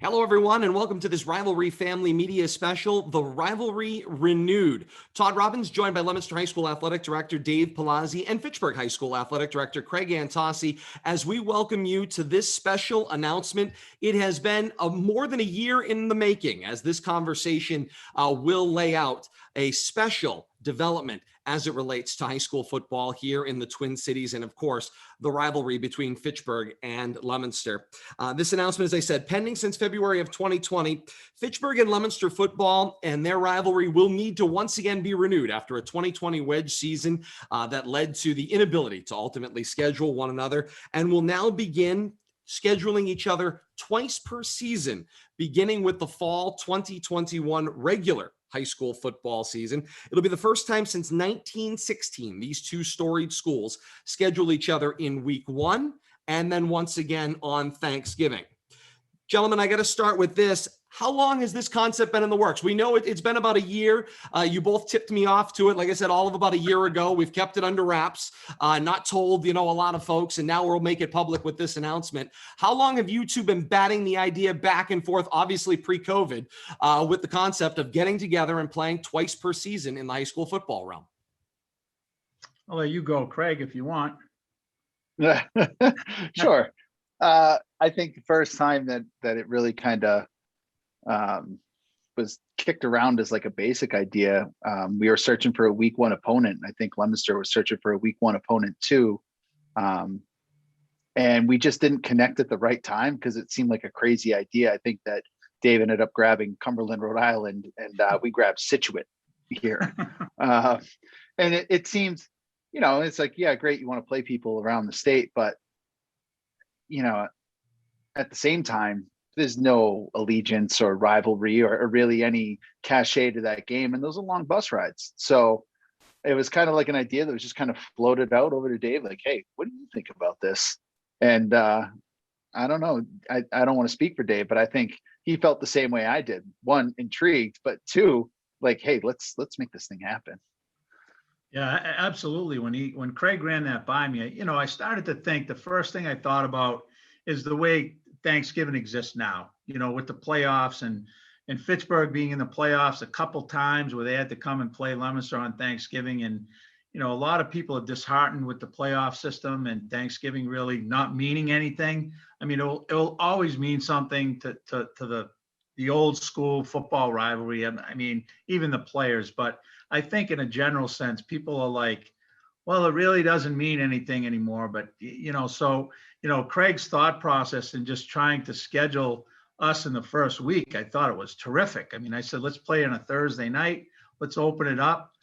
Hello, everyone, and welcome to this Rivalry Family Media Special, the Rivalry Renewed. Todd Robbins, joined by Leominster High School Athletic Director Dave Palazzi and Fitchburg High School Athletic Director Craig Antocci, as we welcome you to this special announcement. It has been more than a year in the making, as this conversation will lay out a special development as it relates to high school football here in the Twin Cities, and of course, the rivalry between Fitchburg and Leominster. This announcement, as I said, pending since February of 2020, Fitchburg and Leominster football and their rivalry will need to once again be renewed after a 2020 wedge season that led to the inability to ultimately schedule one another, and will now begin scheduling each other twice per season, beginning with the fall 2021 regular high school football season. It'll be the first time since 1916 these two storied schools schedule each other in week one and then once again on Thanksgiving. Gentlemen, I got to start with this. How long has this concept been in the works? We know it's been about a year. You both tipped me off to it. Like I said, all of about a year ago. We've kept it under wraps, not told, a lot of folks, and now we'll make it public with this announcement. How long have you two been batting the idea back and forth, obviously pre-COVID, with the concept of getting together and playing twice per season in the high school football realm? I'll let you go, Craig, if you want. Sure. I think the first time that it really kind of was kicked around as like a basic idea, we were searching for a week one opponent. I think Leominster was searching for a week one opponent too. And we just didn't connect at the right time because it seemed like a crazy idea. I think that Dave ended up grabbing Cumberland, Rhode Island, and we grabbed Scituate here. And it seems, it's like, yeah, great, you want to play people around the state, but at the same time, there's no allegiance or rivalry or really any cachet to that game. And those are long bus rides. So it was kind of like an idea that was just kind of floated out over to Dave, like, hey, what do you think about this? And I don't know. I don't want to speak for Dave, but I think he felt the same way I did. One, intrigued, but two, like, hey, let's make this thing happen. Yeah, absolutely. When Craig ran that by me, I started to think, the first thing I thought about is the way Thanksgiving exists now, with the playoffs and Fitchburg being in the playoffs a couple times where they had to come and play Leominster on Thanksgiving. And, a lot of people are disheartened with the playoff system and Thanksgiving really not meaning anything. I mean, it'll always mean something to the old school football rivalry. I mean, even the players, but I think in a general sense, people are like, well, it really doesn't mean anything anymore. But, Craig's thought process in just trying to schedule us in the first week, I thought it was terrific. I mean, I said, let's play on a Thursday night. Let's open it up.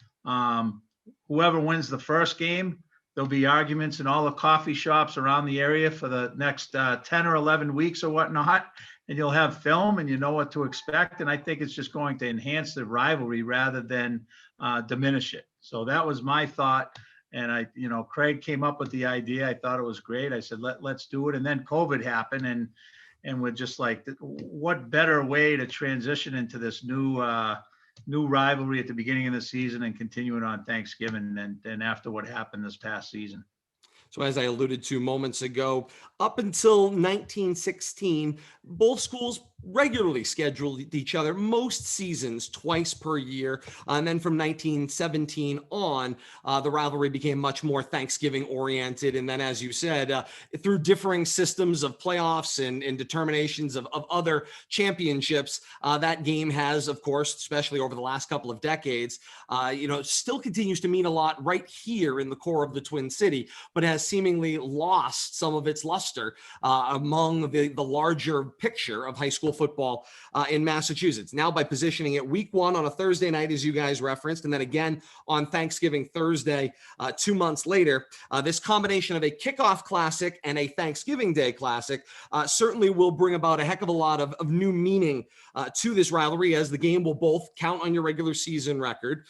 Whoever wins the first game, there'll be arguments in all the coffee shops around the area for the next 10 or 11 weeks or whatnot. And you'll have film and you know what to expect. And I think it's just going to enhance the rivalry rather than diminish it. So that was my thought. And Craig came up with the idea. I thought it was great. I said, let's do it. And then COVID happened. And we're just like, what better way to transition into this new rivalry at the beginning of the season and continue it on Thanksgiving than after what happened this past season. So as I alluded to moments ago, up until 1916, both schools regularly scheduled each other most seasons twice per year. And then from 1917 on, the rivalry became much more Thanksgiving oriented. And then, as you said, through differing systems of playoffs and determinations of other championships, that game has, of course, especially over the last couple of decades, still continues to mean a lot right here in the core of the Twin City, but has seemingly lost some of its luster among the larger picture of high school football in Massachusetts. Now, by positioning it week one on a Thursday night, as you guys referenced, and then again on Thanksgiving Thursday, 2 months later, this combination of a kickoff classic and a Thanksgiving Day classic certainly will bring about a heck of a lot of new meaning to this rivalry, as the game will both count on your regular season record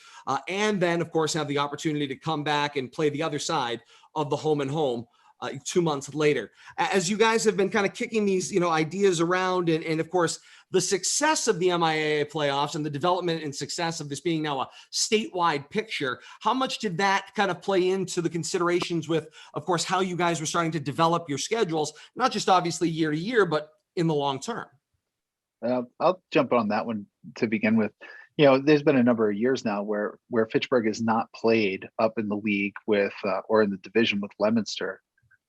and then, of course, have the opportunity to come back and play the other side of the home and home 2 months later. As you guys have been kind of kicking these, ideas around, and of course, the success of the MIAA playoffs and the development and success of this being now a statewide picture, how much did that kind of play into the considerations with, of course, how you guys were starting to develop your schedules, not just obviously year to year, but in the long term? I'll jump on that one to begin with. There's been a number of years now where Fitchburg has not played up in the league with or in the division with Leominster.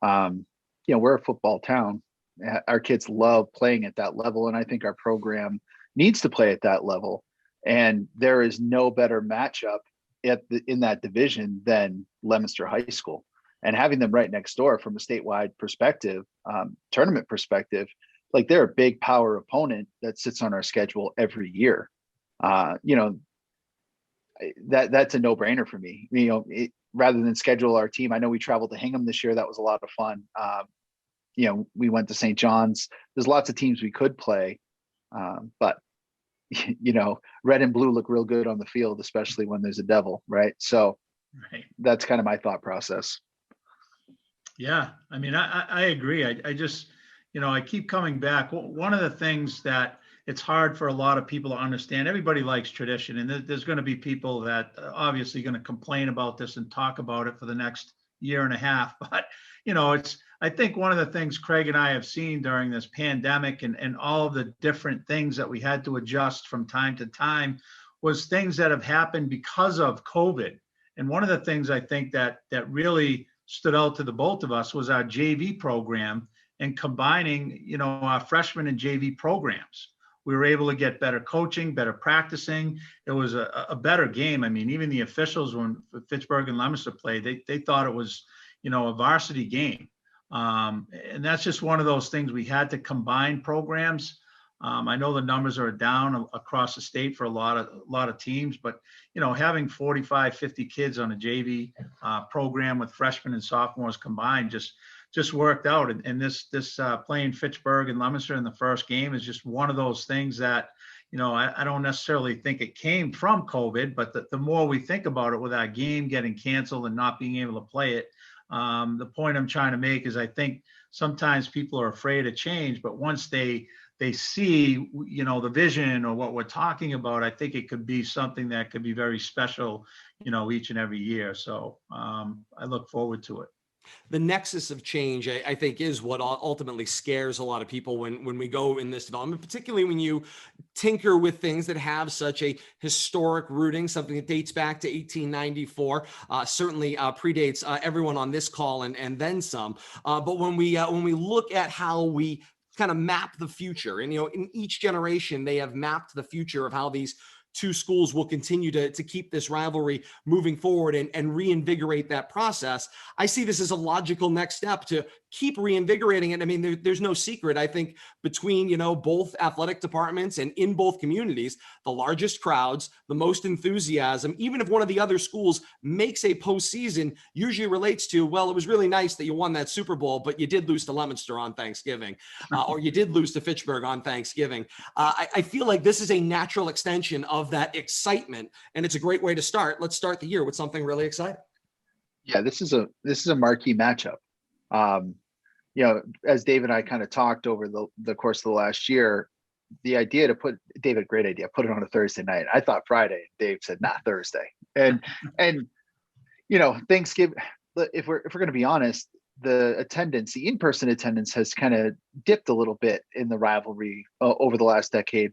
We're a football town. Our kids love playing at that level, and I think our program needs to play at that level. And there is no better matchup in that division than Leominster High School. And having them right next door from a statewide perspective, tournament perspective, like they're a big power opponent that sits on our schedule every year. That's a no-brainer for me. Rather than schedule our team, I know we traveled to Hingham this year. That was a lot of fun. We went to St. John's. There's lots of teams we could play, but red and blue look real good on the field, especially when there's a devil, right? So that's kind of my thought process. Yeah, I mean, I agree. I just, I keep coming back. One of the things that it's hard for a lot of people to understand, everybody likes tradition, and there's going to be people that are obviously going to complain about this and talk about it for the next year and a half. But, I think one of the things Craig and I have seen during this pandemic and all of the different things that we had to adjust from time to time was things that have happened because of COVID. And one of the things I think that really stood out to the both of us was our JV program and combining, our freshman and JV programs. We were able to get better coaching, better practicing. It was a better game. I mean, even the officials, when Fitchburg and Leominster played, they thought it was, a varsity game. And that's just one of those things. We had to combine programs. I know the numbers are down across the state for a lot of teams, but having 45, 50 kids on a JV program with freshmen and sophomores combined just worked out. And this playing Fitchburg and Leominster in the first game is just one of those things that I don't necessarily think it came from COVID, but the more we think about it, with our game getting canceled and not being able to play it. The point I'm trying to make is I think sometimes people are afraid of change, but once they see, the vision or what we're talking about, I think it could be something that could be very special, each and every year. So I look forward to it. The nexus of change, I think, is what ultimately scares a lot of people when we go in this development, particularly when you tinker with things that have such a historic rooting, something that dates back to 1894, certainly predates everyone on this call and then some. But when we look at how we kind of map the future, and in each generation they have mapped the future of how these two schools will continue to keep this rivalry moving forward and reinvigorate that process. I see this as a logical next step to keep reinvigorating it. I mean, there's no secret. I think between, both athletic departments and in both communities, the largest crowds, the most enthusiasm, even if one of the other schools makes a postseason, usually relates to, well, it was really nice that you won that Super Bowl, but you did lose to Leominster on Thanksgiving, or you did lose to Fitchburg on Thanksgiving. I feel like this is a natural extension of that excitement, and it's a great way to start. Let's start the year with something really exciting. Yeah, this is a marquee matchup. As Dave and I kind of talked over the course of the last year, the idea to put David, great idea, put it on a Thursday night. I thought Friday. Dave said, nah, Thursday. And Thanksgiving, if we're going to be honest, the in-person attendance has kind of dipped a little bit in the rivalry over the last decade,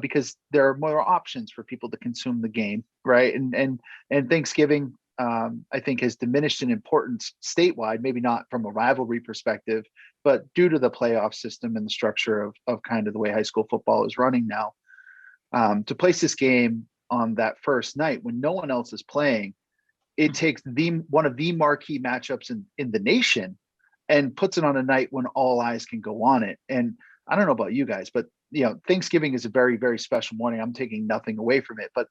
because there are more options for people to consume the game. Right. And Thanksgiving, I think, has diminished in importance statewide, maybe not from a rivalry perspective, but due to the playoff system and the structure of kind of the way high school football is running now. To place this game on that first night when no one else is playing, it takes one of the marquee matchups in the nation and puts it on a night when all eyes can go on it. And I don't know about you guys, but Thanksgiving is a very, very special morning. I'm taking nothing away from it, but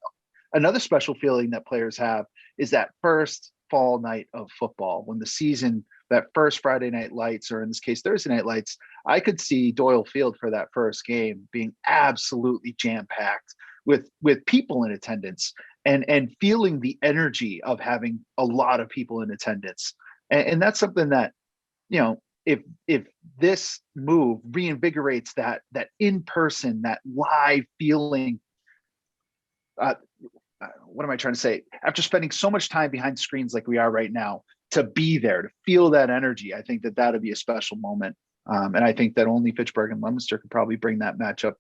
another special feeling that players have is that first fall night of football, when the season, that first Friday night lights, or in this case, Thursday night lights. I could see Doyle Field for that first game being absolutely jam-packed with people in attendance and feeling the energy of having a lot of people in attendance. And that's something that, if this move reinvigorates that in-person, that live feeling, what am I trying to say? After spending so much time behind screens like we are right now, to be there, to feel that energy, I think that would be a special moment. And I think that only Fitchburg and Leominster could probably bring that matchup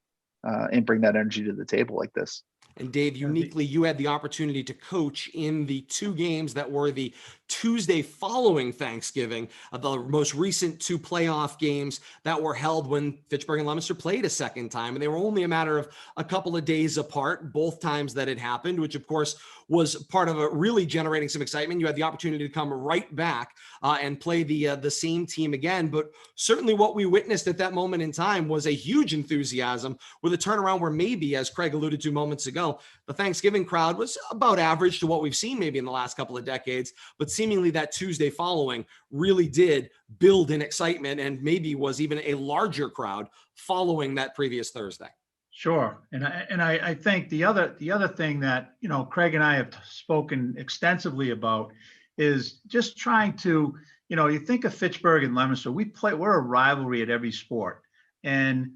and bring that energy to the table like this. And Dave, uniquely, you had the opportunity to coach in the two games that were the Tuesday following Thanksgiving, the most recent two playoff games that were held when Fitchburg and Leominster played a second time. And they were only a matter of a couple of days apart, both times that it happened, which of course was part of really generating some excitement. You had the opportunity to come right back and play the same team again. But certainly what we witnessed at that moment in time was a huge enthusiasm with a turnaround where maybe, as Craig alluded to moments ago, the Thanksgiving crowd was about average to what we've seen maybe in the last couple of decades, but seemingly that Tuesday following really did build in excitement and maybe was even a larger crowd following that previous Thursday. Sure. And I think the other thing that, Craig and I have spoken extensively about is just trying to, you think of Fitchburg and Leominster, we're a rivalry at every sport. And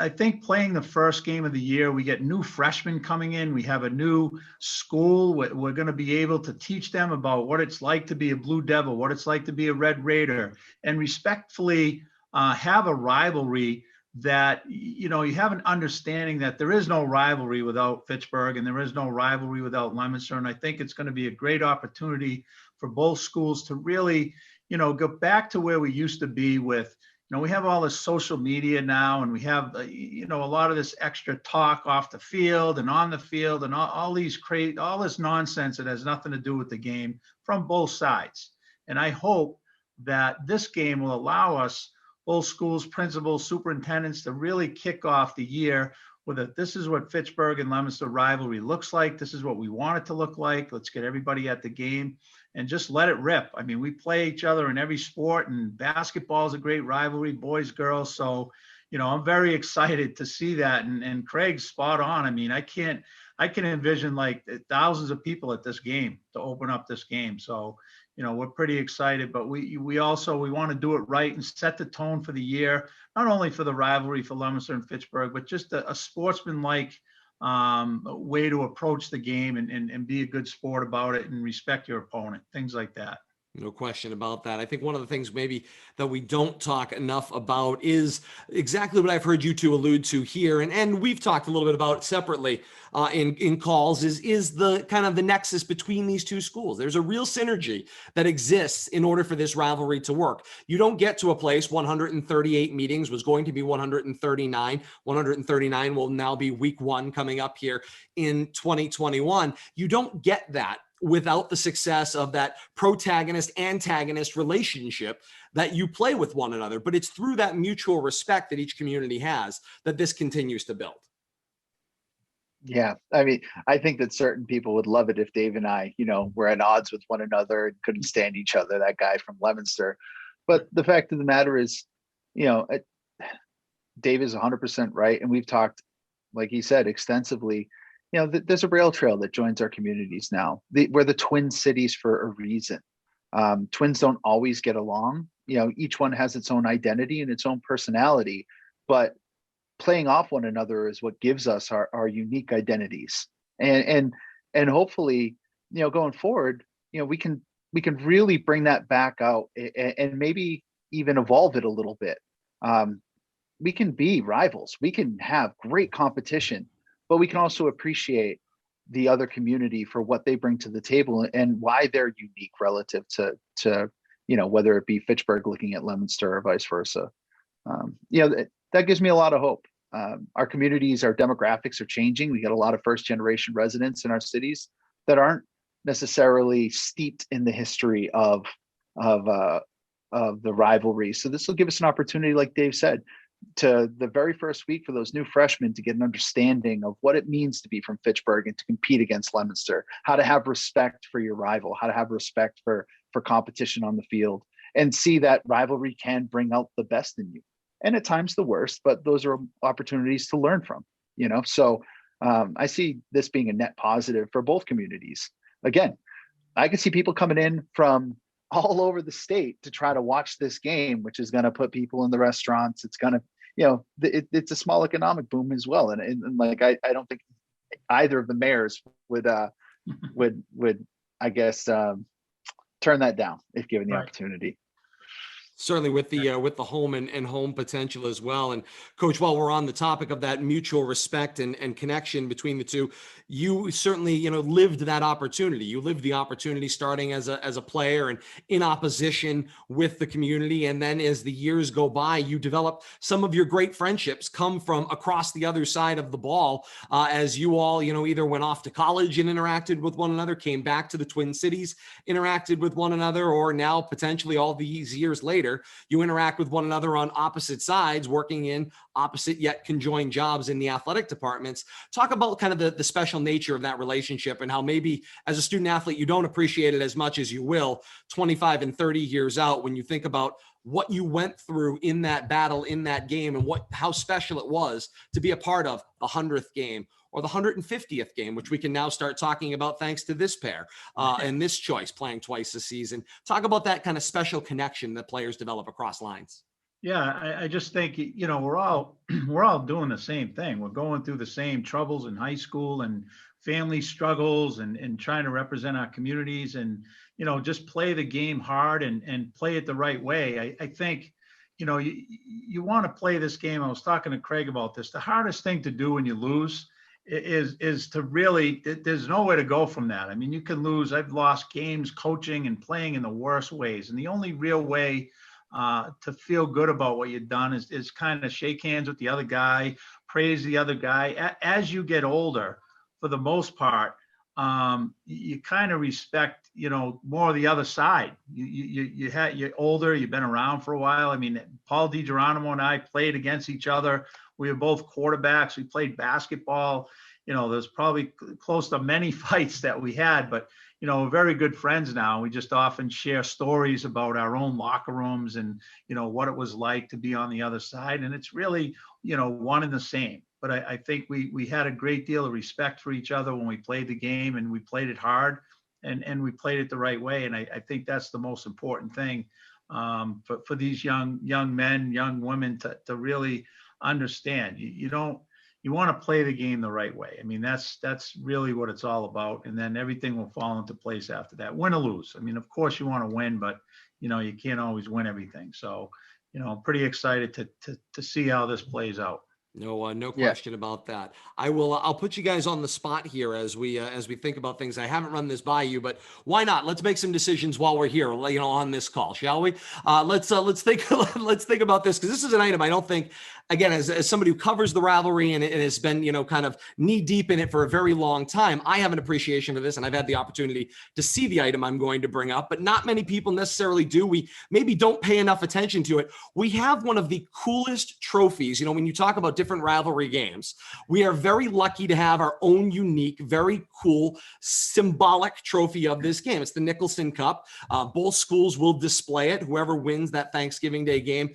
I think playing the first game of the year, we get new freshmen coming in. We have a new school. We're going to be able to teach them about what it's like to be a Blue Devil, what it's like to be a Red Raider, and respectfully have a rivalry that, you have an understanding that there is no rivalry without Fitchburg and there is no rivalry without Leominster. And I think it's going to be a great opportunity for both schools to really, go back to where we used to be with, we have all this social media now, and we have, a lot of this extra talk off the field and on the field and all this nonsense that has nothing to do with the game from both sides. And I hope that this game will allow us, both schools, principals, superintendents, to really kick off the year with this is what Fitchburg and Leominster rivalry looks like. This is what we want it to look like. Let's get everybody at the game and just let it rip. I mean, we play each other in every sport, and basketball is a great rivalry, boys, girls. So, I'm very excited to see that. And Craig's spot on. I mean, I can envision like thousands of people at this game to open up this game. So, we're pretty excited, but we want to do it right and set the tone for the year, not only for the rivalry for Leominster and Fitchburg, but just a sportsman-like way to approach the game and be a good sport about it and respect your opponent, things like that. No question about that. I think one of the things maybe that we don't talk enough about is exactly what I've heard you two allude to here. And we've talked a little bit about separately in calls is the kind of the nexus between these two schools. There's a real synergy that exists in order for this rivalry to work. You don't get to a place, 138 meetings was going to be 139. 139 will now be week one coming up here in 2021. You don't get that without the success of that protagonist-antagonist relationship that you play with one another. But it's through that mutual respect that each community has that this continues to build. Yeah. I mean, I think that certain people would love it if Dave and I, were at odds with one another and couldn't stand each other, that guy from Leominster. But the fact of the matter is, Dave is 100% right. And we've talked, like he said, extensively. There's a rail trail that joins our communities now. We're the twin cities for a reason. Twins don't always get along. Each one has its own identity and its own personality, but playing off one another is what gives us our unique identities. And hopefully, going forward, we can really bring that back out and maybe even evolve it a little bit. We can be rivals. We can have great competition, but we can also appreciate the other community for what they bring to the table and why they're unique relative to whether it be Fitchburg looking at Leominster or vice versa. That gives me a lot of hope. Our communities, our demographics are changing. We got a lot of first generation residents in our cities that aren't necessarily steeped in the history of the rivalry. So this will give us an opportunity, like Dave said, to the very first week for those new freshmen to get an understanding of what it means to be from Fitchburg and to compete against Leominster, how to have respect for your rival, how to have respect for competition on the field, and see that rivalry can bring out the best in you. And at times the worst, but those are opportunities to learn from, So I see this being a net positive for both communities. Again, I can see people coming in from all over the state to try to watch this game, which is going to put people in the restaurants. It's going to, it's a small economic boom as well. And like, I don't think either of the mayors would I guess, turn that down if given the opportunity. Certainly with the home and home potential as well. And Coach, while we're on the topic of that mutual respect and connection between the two, you certainly, lived that opportunity. You lived the opportunity starting as a player and in opposition with the community. And then as the years go by, you develop some of your great friendships come from across the other side of the ball, as you all, either went off to college and interacted with one another, came back to the Twin Cities, interacted with one another, or now potentially all these years later, you interact with one another on opposite sides, working in opposite yet conjoined jobs in the athletic departments. Talk about kind of the special nature of that relationship and how maybe as a student athlete, you don't appreciate it as much as you will 25 and 30 years out when you think about what you went through in that battle, in that game, and how special it was to be a part of the 100th game or the 150th game, which we can now start talking about thanks to this pair and this choice playing twice a season. Talk about that kind of special connection that players develop across lines. Yeah, I just think, we're all we're all doing the same thing. We're going through the same troubles in high school and family struggles and trying to represent our communities and, just play the game hard and play it the right way. I think, you want to play this game. I was talking to Craig about this. The hardest thing to do when you lose is to really, there's nowhere to go from that. I mean, you can lose. I've lost games coaching and playing in the worst ways. And the only real way to feel good about what you've done is kind of shake hands with the other guy, praise the other guy. As you get older, for the most part, you kind of respect, more of the other side. You're older, you've been around for a while. I mean, Paul DiGeronimo and I played against each other. We were both quarterbacks. We played basketball. There's probably close to many fights that we had, but, we're very good friends now. We just often share stories about our own locker rooms and, what it was like to be on the other side. And it's really, one and the same. But I think we had a great deal of respect for each other when we played the game, and we played it hard and we played it the right way. And I think that's the most important thing for these young men, young women to really understand. You want to play the game the right way. I mean, that's really what it's all about. And then everything will fall into place after that, win or lose. I mean, of course you want to win, but you can't always win everything. So, I'm pretty excited to see how this plays out. No question about that. I'll put you guys on the spot here as we think about things. I haven't run this by you, but why not? Let's make some decisions while we're here, on this call, shall we? Let's think about this, because this is an item I don't think, again, as somebody who covers the rivalry and has been, kind of knee deep in it for a very long time, I have an appreciation for this, and I've had the opportunity to see the item I'm going to bring up, but not many people necessarily do. We maybe don't pay enough attention to it. We have one of the coolest trophies. When you talk about different rivalry games, we are very lucky to have our own unique, very cool, symbolic trophy of this game. It's the Nicholson Cup. Both schools will display it. Whoever wins that Thanksgiving Day game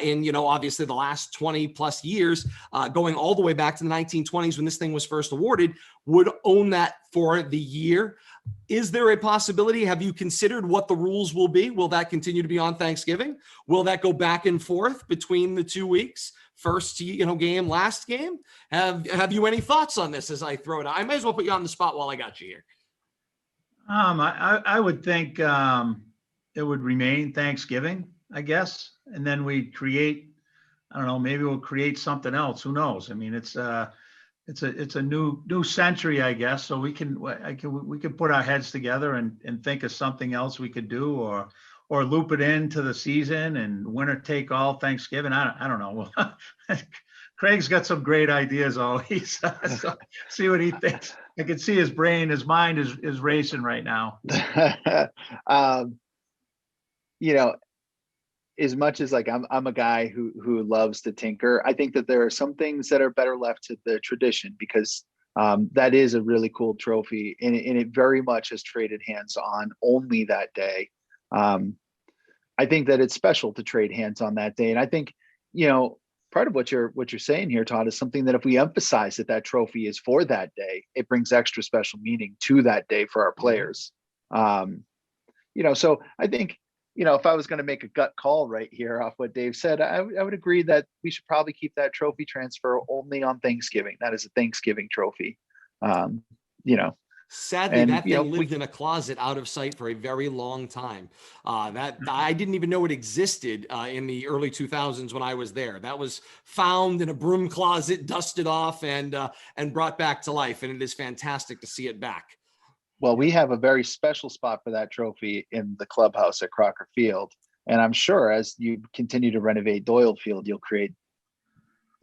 in, obviously the last 20 plus years, going all the way back to the 1920s when this thing was first awarded, would own that for the year. Is there a possibility? Have you considered what the rules will be? Will that continue to be on Thanksgiving? Will that go back and forth between the 2 weeks? First, game, last game. Have you any thoughts on this as I throw it out? I might as well put you on the spot while I got you here. I would think it would remain Thanksgiving, I guess, and then we create. I don't know. Maybe we'll create something else. Who knows? I mean, it's a new century, I guess. So we can put our heads together and think of something else we could do, or loop it into the season and winner take all Thanksgiving. I don't know. Craig's got some great ideas always. So see what he thinks. I can see his mind is racing right now. As much as I'm a guy who loves to tinker, I think that there are some things that are better left to the tradition, because that is a really cool trophy, and it very much has traded hands on only that day. I think that it's special to trade hands on that day. And I think, part of what you're saying here, Todd, is something that if we emphasize that trophy is for that day, it brings extra special meaning to that day for our players. So I think, if I was going to make a gut call right here off what Dave said, I would agree that we should probably keep that trophy transfer only on Thanksgiving. That is a Thanksgiving trophy. Sadly, And, that thing lived in a closet out of sight for a very long time. That I didn't even know it existed in the early 2000s when I was there. That was found in a broom closet, dusted off, and brought back to life. And it is fantastic to see it back. well, we have a very special spot for that trophy in the clubhouse at Crocker Field. And I'm sure as you continue to renovate Doyle Field, you'll create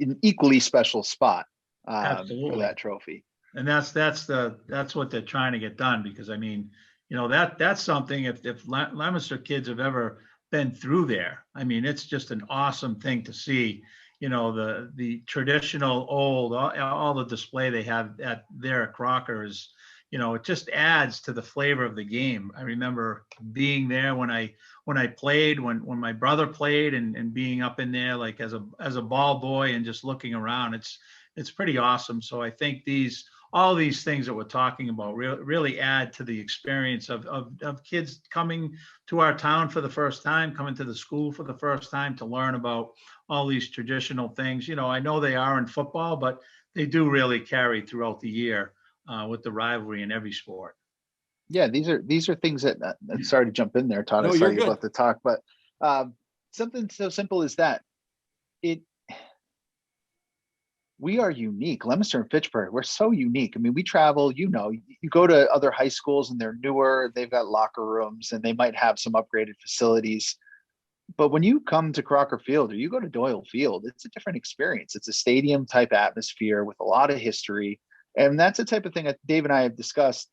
an equally special spot for Absolutely. that trophy. And that's what they're trying to get done, because I mean, that's something, if Leominster kids have ever been through there, I mean, it's just an awesome thing to see. The traditional old, all the display they have there at Crocker is, it just adds to the flavor of the game. I remember being there when I played, when my brother played, and being up in there like as a ball boy and just looking around. It's pretty awesome. So I think all these things that we're talking about really add to the experience of kids coming to our town for the first time, coming to the school for the first time to learn about all these traditional things. I know they are in football, but they do really carry throughout the year with the rivalry in every sport. Yeah, these are things that, sorry to jump in there, Todd. No, I saw you're you good. about to talk, but something so simple as that. We are unique. Leominster and Fitchburg, we're so unique. I mean, we travel, you go to other high schools and they're newer, they've got locker rooms and they might have some upgraded facilities. But when you come to Crocker Field or you go to Doyle Field, it's a different experience. It's a stadium type atmosphere with a lot of history. And that's the type of thing that Dave and I have discussed.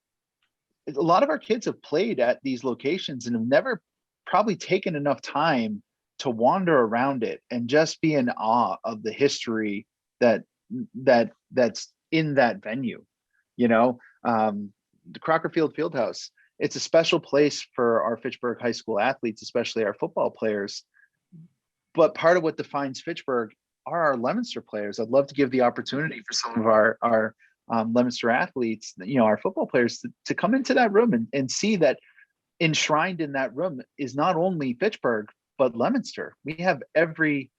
A lot of our kids have played at these locations and have never probably taken enough time to wander around it and just be in awe of the history that's in that venue. The Crocker Field Fieldhouse, it's a special place for our Fitchburg high school athletes, especially our football players. But part of what defines Fitchburg are our Leominster players. I'd love to give the opportunity for some of our Leominster athletes, our football players, to come into that room and see that enshrined in that room is not only Fitchburg, but Leominster. We have every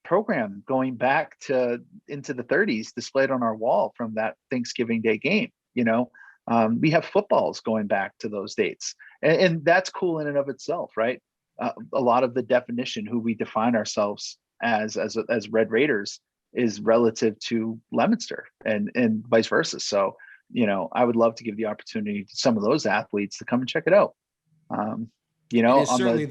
program going back into the 30s displayed on our wall from that Thanksgiving Day game. We have footballs going back to those dates, and that's cool in and of itself, right? A lot of the definition, who we define ourselves as Red Raiders, is relative to Leominster and vice versa. So, I would love to give the opportunity to some of those athletes to come and check it out. It is on certainly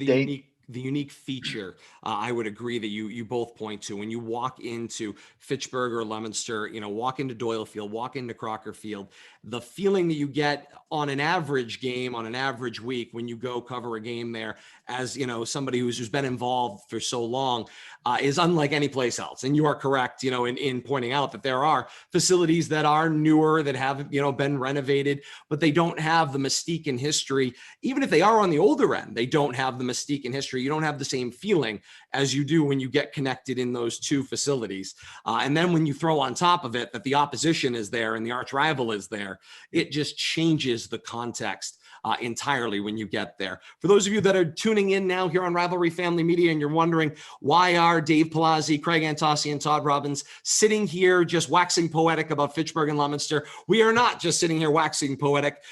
the unique feature. I would agree that you both point to when you walk into Fitchburg or Leominster, walk into Doyle Field, walk into Crocker Field, the feeling that you get on an average game, on an average week, when you go cover a game there, as somebody who's been involved for so long, is unlike any place else. And you are correct, in pointing out that there are facilities that are newer, that have, been renovated, but they don't have the mystique and history. Even if they are on the older end, they don't have the mystique and history. You don't have the same feeling as you do when you get connected in those two facilities. And then when you throw on top of it that the opposition is there and the arch rival is there, it just changes the context entirely when you get there. For those of you that are tuning in now here on Rivalry Family Media and you're wondering, why are Dave Palazzi, Craig Antocci, and Todd Robbins sitting here just waxing poetic about Fitchburg and Leominster? We are not just sitting here waxing poetic.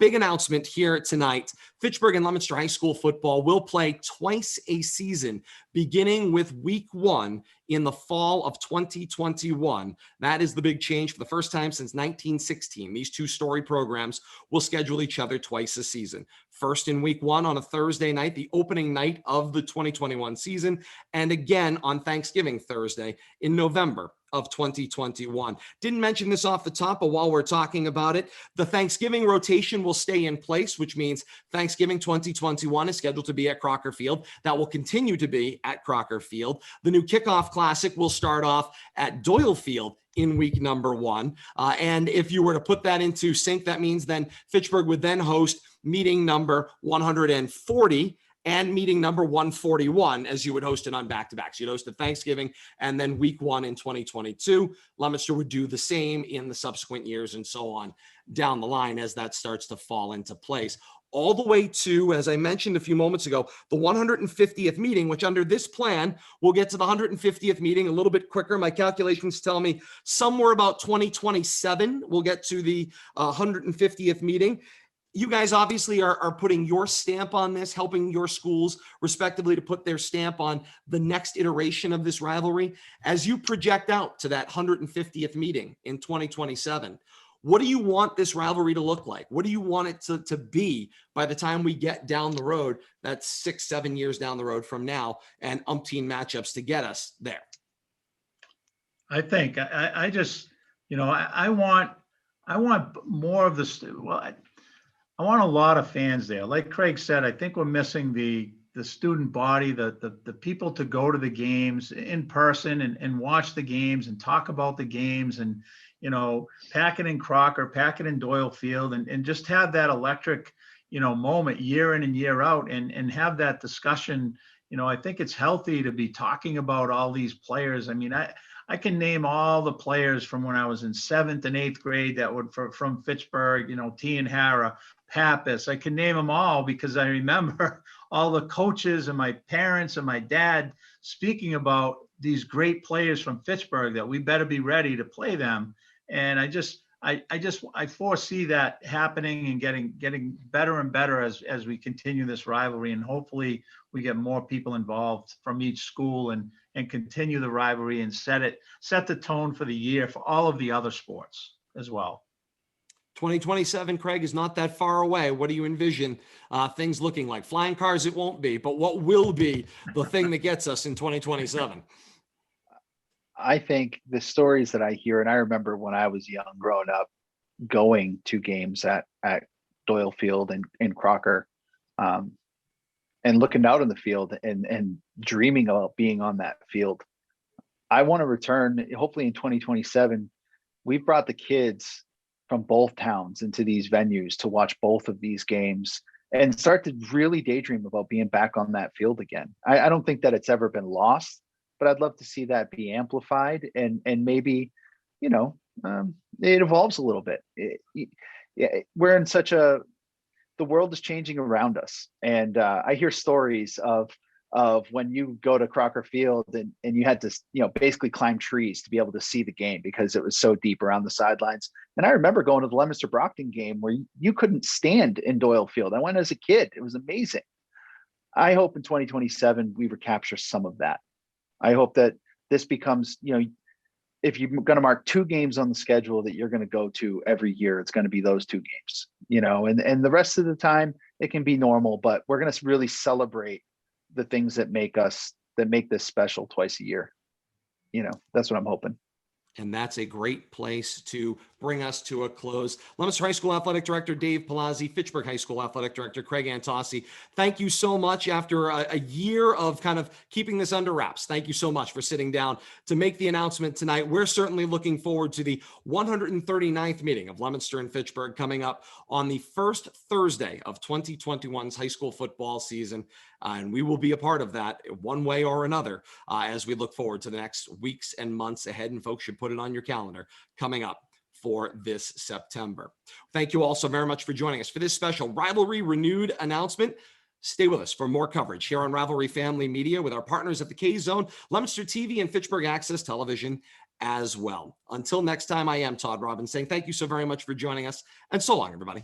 Big announcement here tonight. Fitchburg and Leominster High School football will play twice a season, beginning with week 1 in the fall of 2021. That is the big change. For the first time since 1916, these two story programs will schedule each other twice a season. First in week 1 on a Thursday night, the opening night of the 2021 season, and again on Thanksgiving Thursday in November of 2021. Didn't mention this off the top, but while we're talking about it, the Thanksgiving rotation will stay in place, which means Thanksgiving 2021 is scheduled to be at Crocker Field. That will continue to be at Crocker Field. The new kickoff classic will start off at Doyle Field in week number 1. And if you were to put that into sync, that means then Fitchburg would then host meeting number 140 and meeting number 141, as you would host it on back-to-backs. You'd host it Thanksgiving and then week 1 in 2022. Leominster would do the same in the subsequent years and so on down the line as that starts to fall into place. all the way to, as I mentioned a few moments ago, the 150th meeting, which under this plan, we'll get to the 150th meeting a little bit quicker. My calculations tell me somewhere about 2027, we'll get to the 150th meeting. You guys obviously are putting your stamp on this, helping your schools respectively to put their stamp on the next iteration of this rivalry. As you project out to that 150th meeting in 2027, what do you want this rivalry to look like? What do you want it to be by the time we get down the road? That's 6-7 years down the road from now, and umpteen matchups to get us there. I think I just, I want more of this. Well, I want a lot of fans there. Like Craig said, I think we're missing the student body, the people to go to the games in person and watch the games and talk about the games and, pack it in Crocker, pack it in Doyle Field and just have that electric, moment year in and year out and have that discussion. I think it's healthy to be talking about all these players. I mean, I can name all the players from when I was in 7th and 8th grade that would from Fitchburg, T and Hara, Pappas. I can name them all because I remember all the coaches and my parents and my dad speaking about these great players from Fitchburg that we better be ready to play them. And I foresee that happening and getting better and better as we continue this rivalry, and hopefully we get more people involved from each school and continue the rivalry and set the tone for the year for all of the other sports as well. 2027, Craig, is not that far away. What do you envision things looking like? Flying cars, it won't be, but what will be the thing that gets us in 2027? I think the stories that I hear, and I remember when I was young growing up, going to games at Doyle Field and Crocker, and looking out on the field and dreaming about being on that field. I want to return, hopefully in 2027. We've brought the kids from both towns into these venues to watch both of these games and start to really daydream about being back on that field again. I don't think that it's ever been lost, but I'd love to see that be amplified and maybe, it evolves a little bit. We're in the world is changing around us. And I hear stories of when you go to Crocker Field and you had to, basically climb trees to be able to see the game because it was so deep around the sidelines. And I remember going to the Leominster Brockton game where you couldn't stand in Doyle Field. I went as a kid. It was amazing. I hope in 2027 we recapture some of that. I hope that this becomes, if you're going to mark 2 games on the schedule that you're going to go to every year, it's going to be those 2 games, and the rest of the time it can be normal, but we're going to really celebrate the things that make this special twice a year. That's what I'm hoping. And that's a great place to bring us to a close. Leominster High School Athletic Director Dave Palazzi, Fitchburg High School Athletic Director Craig Antocci. Thank you so much after a year of kind of keeping this under wraps. Thank you so much for sitting down to make the announcement tonight. We're certainly looking forward to the 139th meeting of Leominster and Fitchburg coming up on the first Thursday of 2021's high school football season. And we will be a part of that one way or another as we look forward to the next weeks and months ahead. And folks should put it on your calendar coming up for this September. Thank you all so very much for joining us for this special Rivalry Renewed announcement. Stay with us for more coverage here on Rivalry Family Media with our partners at the K-Zone, Leominster TV, and Fitchburg Access Television as well. Until next time, I am Todd Robbins saying thank you so very much for joining us, and so long, everybody.